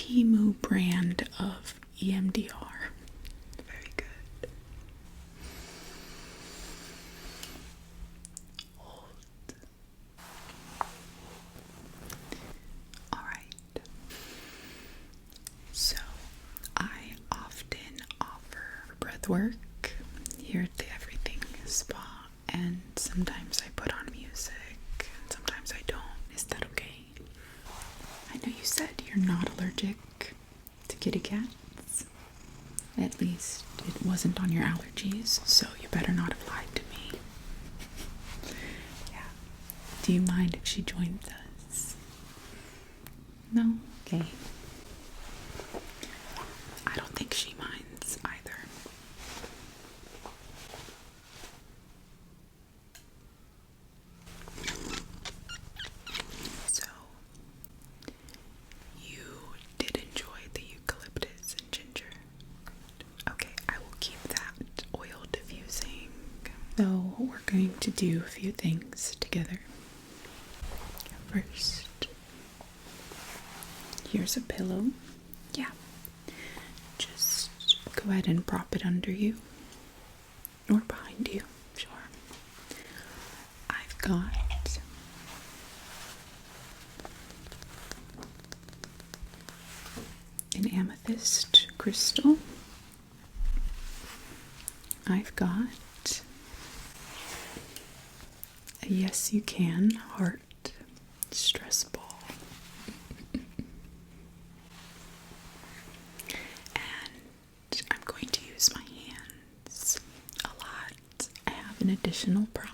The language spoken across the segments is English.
Timu brand of EMDR. Very good. Hold. Alright. So, I often offer breath work here at the Everything Spa, and sometimes I put on music, and sometimes I don't. Is that okay? I know you said you're not allergic to kitty cats. At least it wasn't on your allergies, so you better not have lied to me. Yeah. Do you mind if she joins us? No? Okay. I don't think she minds either. So, you did enjoy the eucalyptus and ginger. Okay, I will keep that oil diffusing. So, we're going to do a few things together. First, here's a pillow. Yeah. Just go ahead and prop it under you or behind you. Sure. I've got an amethyst crystal. I've got a Yes You Can heart stress ball. And I'm going to use my hands a lot. I have an additional prop.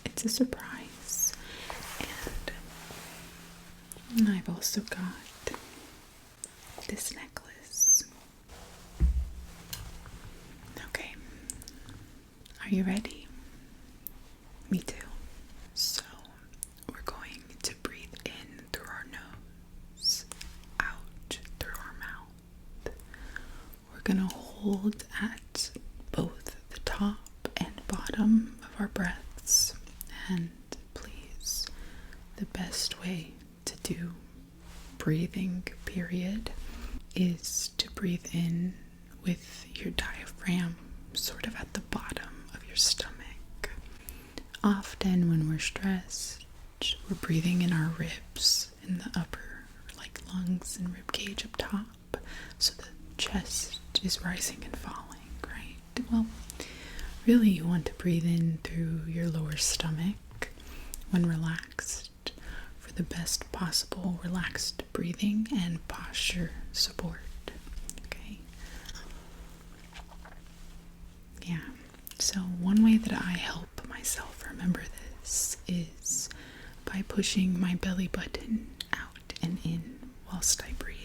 It's a surprise. And I've also got this necklace. Okay. Are you ready? Me too. So, we're going to breathe in through our nose, out through our mouth. We're going to hold at both the top and bottom of our breaths. And please, the best way to do breathing, period, is to breathe in with your diaphragm sort of at the bottom of your stomach. Often when we're stressed, we're breathing in our ribs, in the upper, like lungs and rib cage up top, so the chest is rising and falling, right? Well, really you want to breathe in through your lower stomach when relaxed for the best possible relaxed breathing and posture support. Okay? Yeah. So one way that I help myself remember this is by pushing my belly button out and in whilst I breathe.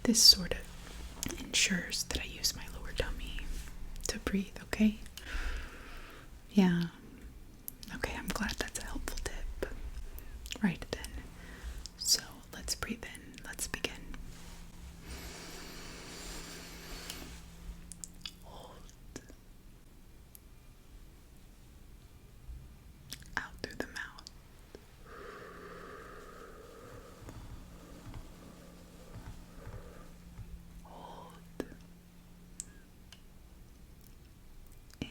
This sort of ensures that I use my lower tummy to breathe, okay? Yeah. Okay, I'm glad that's a helpful tip. Right then. So let's breathe in. Let's begin. Hold. Out through the mouth. Hold. In.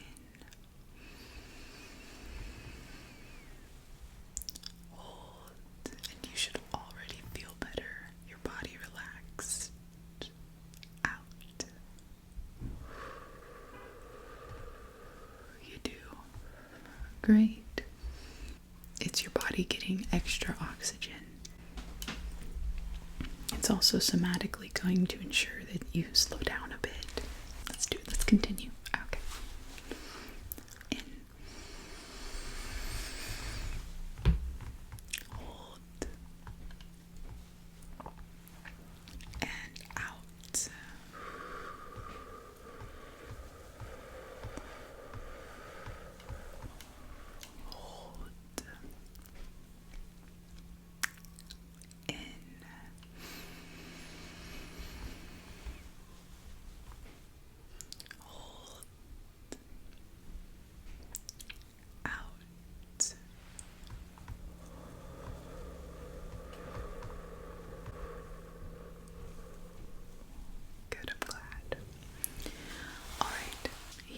Hold. And you should already feel better. Your body relaxed. Out. You do. Great. It's your body getting extra oxygen. It's also somatically going to ensure that you slow down a bit. Let's do it. Let's continue. Okay. In. Hold. And out. Hold. In. Hold.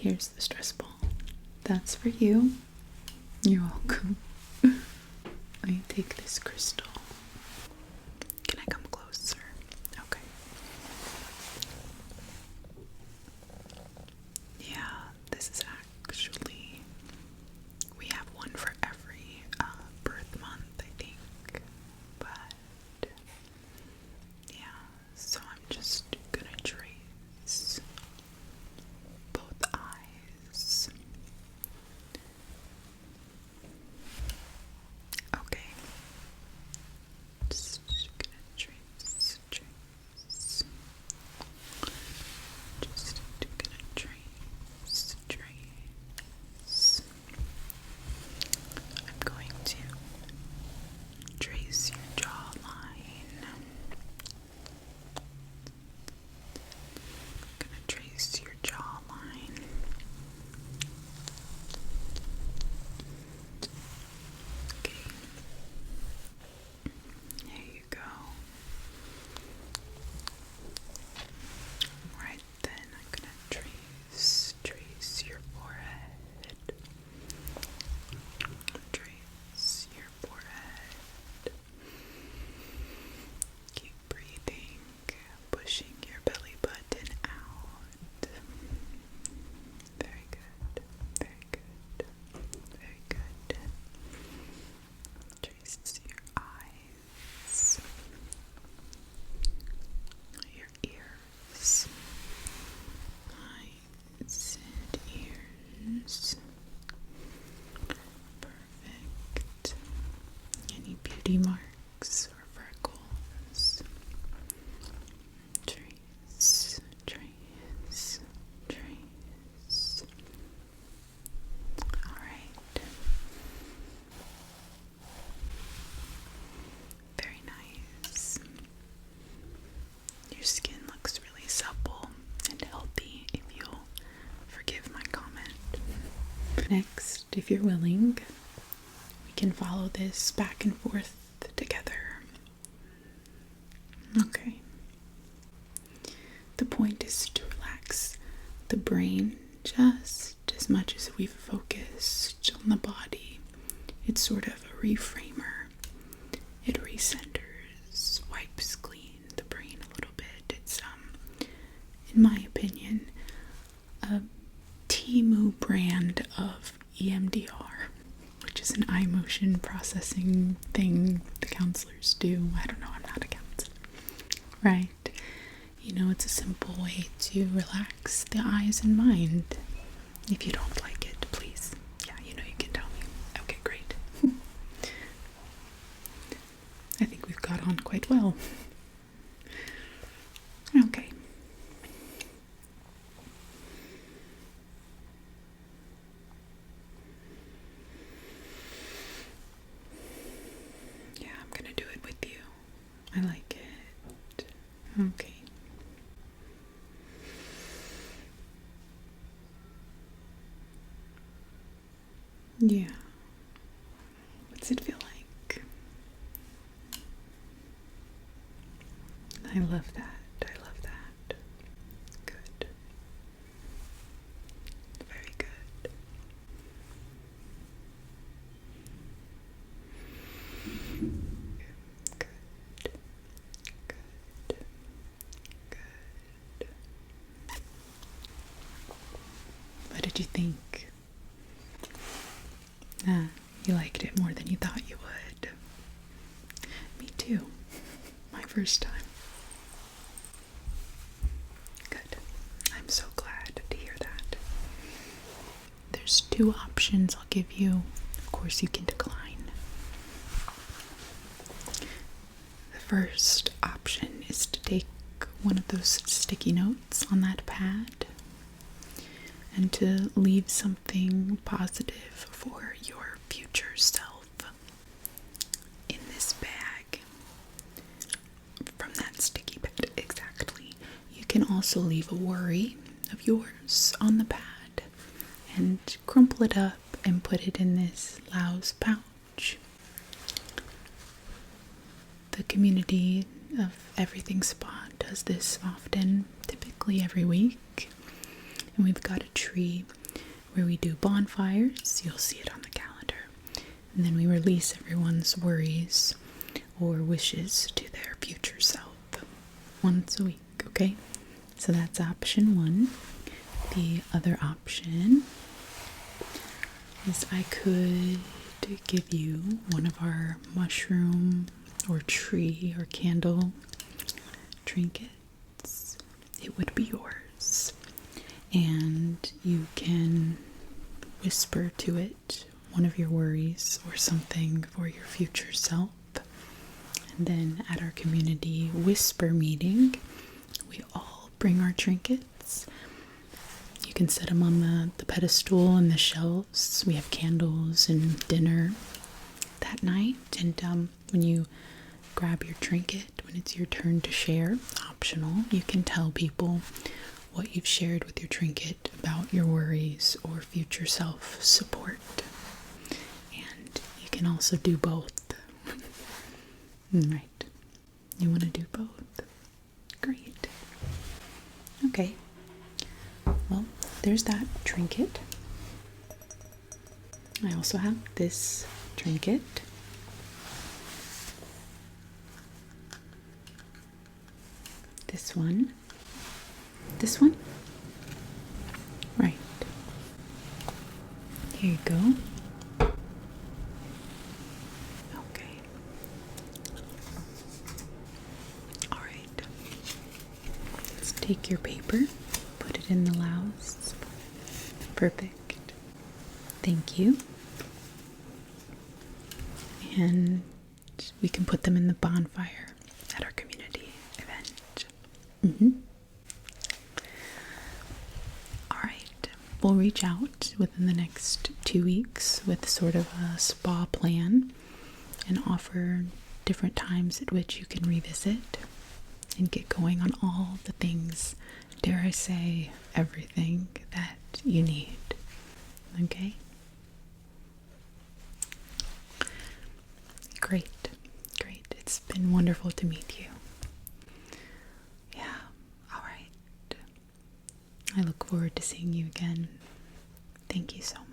here's the stress ball. That's for you. You're welcome. Let me take this crystal. Can I come closer? Okay. Yeah, this is actually, we have one for every birth month, I think. But yeah, so I'm just gonna trace both eyes. Okay. Just gonna trace. Just gonna trace. I'm going to trace your jawline. Gonna trace your jawline. Okay. There you go. Right then, I'm gonna trace your forehead. Trace your forehead. Keep breathing, pushing your belly button out. Very good, very good, very good. Trace your eyes, your ears, eyes and ears. Perfect. Any beauty marks or freckles? Trace, trace, trace. Alright. Very nice. Your skin looks really supple and healthy, if you'll forgive my comment. Next, if you're willing, we can follow this back and forth together. Okay. The point is to relax the brain just as much as we've focused on the body. It's sort of a reframer. It recenters, wipes clean the brain a little bit. It's, in my opinion, a Temu brand of EMDR, which is an eye motion processing thing the counselors do. I don't know, I'm not a counselor. Right? You know, it's a simple way to relax the eyes and mind. If you don't like it, please, yeah, you know, you can tell me. Okay, great. I think we've got on quite well. Okay. Yeah, I'm gonna do it with you. I like it. Okay. Yeah. What's it feel like? I love that. I love that. Good. Very good. Good. Good. Good. What did you think? You liked it more than you thought you would. Me too. My first time. Good. I'm so glad to hear that. There's two options I'll give you. Of course, you can decline. The first option is to take one of those sticky notes on that pad and to leave something positive for your future self in this bag from that sticky pad. Exactly. You can also leave a worry of yours on the pad and crumple it up and put it in this Laos pouch. The community of Everything Spa does this often, typically every week. And we've got a tree where we do bonfires. You'll see it on the calendar. And then we release everyone's worries or wishes to their future self once a week, okay? So that's option one. The other option is I could give you one of our mushroom or tree or candle trinkets. It would be yours. And you can whisper to it one of your worries or something for your future self. And then at our community whisper meeting, we all bring our trinkets. You can set them on the pedestal and the shelves. We have candles and dinner that night. And when you grab your trinket, when it's your turn to share, optional, you can tell people what you've shared with your trinket about your worries or future self support. And you can also do both. Right. You want to do both? Great. Okay. Well, there's that trinket. I also have this trinket. This one. This one? Right. Here you go. Okay. All right. Let's take your paper, put it in the louse. Perfect. Thank you. And we can put them in the bonfire at our community event. All right. We'll reach out within the next 2 weeks with sort of a spa plan and offer different times at which you can revisit and get going on all the things, dare I say, everything that you need. Okay? Great. It's been wonderful to meet you. Yeah, alright. I look forward to seeing you again. Thank you so much.